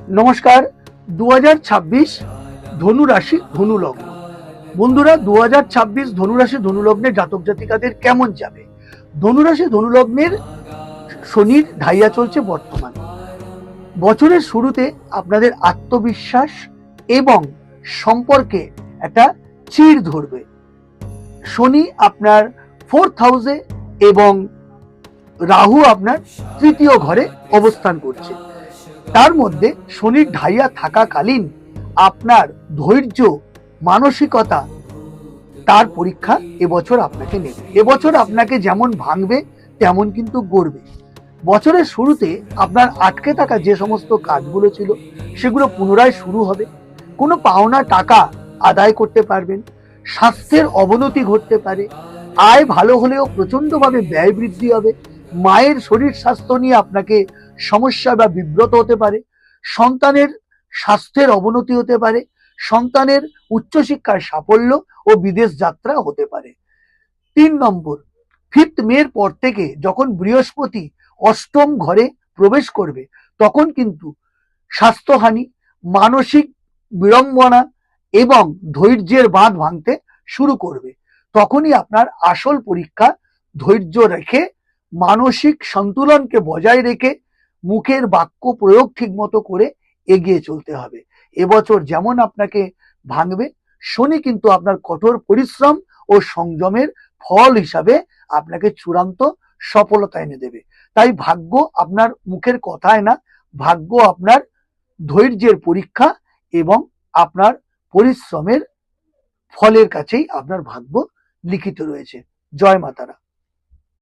নমস্কার। 2026 ধনুরাশি ধনুলগ্ন বন্ধুরা, 2026 ধনুরাশি ধনুলগ্নের জাতক জাতিকাদের কেমন যাবে? ধনুরাশি ধনুলগ্নের শনির ঢাইয়া চলছে বর্তমান। বছরের শুরুতে আপনাদের আত্মবিশ্বাস এবং সম্পর্কে একটা চিড় ধরবে। শনি আপনার 4th হাউসে এবং রাহু আপনার তৃতীয় ঘরে অবস্থান করছে। তার মধ্যে শনির ঢাইয়া থাকাকালীন আপনার ধৈর্য, মানসিকতা, তার পরীক্ষা এবছর আপনাকে নেবে। এবছর আপনাকে যেমন ভাঙবে তেমন কিন্তু গড়বে। বছরের শুরুতে আপনার আটকে থাকা যে সমস্ত কাজগুলো ছিল সেগুলো পুনরায় শুরু হবে। কোনো পাওনা টাকা আদায় করতে পারবেন। স্বাস্থ্যের অবনতি ঘটতে পারে। আয় ভালো হলেও প্রচন্ডভাবে ব্যয় বৃদ্ধি হবে। মায়ের শরীর স্বাস্থ্য নিয়ে আপনাকে সমস্যা বা বিব্রত হতে পারে। সন্তানের স্বাস্থ্যের অবনতি হতে পারে। সন্তানের উচ্চশিক্ষার সাফল্য ও বিদেশ যাত্রা হতে পারে। 3 নম্বর, 5th মের পর থেকে যখন বৃহস্পতি অষ্টম ঘরে প্রবেশ করবে তখন কিন্তু স্বাস্থ্যহানি, মানসিক বিড়ম্বনা এবং ধৈর্যের বাঁধ ভাঙতে শুরু করবে। তখনই আপনার আসল পরীক্ষা। ধৈর্য রেখে, মানসিক সন্তুলনকে বজায় রেখে, মুখের বাক্য প্রয়োগ ঠিক মতো করে এগিয়ে চলতে হবে। এবছর যেমন আপনাকে ভাঙবে, শনি কিন্তু আপনার কঠোর পরিশ্রম ও সংযমের ফল হিসাবে আপনাকে চূড়ান্ত সফলতা এনে দেবে। তাই ভাগ্য আপনার মুখের কথায় না, ভাগ্য আপনার ধৈর্যের পরীক্ষা এবং আপনার পরিশ্রমের ফলের কাছেই আপনার ভাগ্য লিখিত রয়েছে। জয় মাতারা।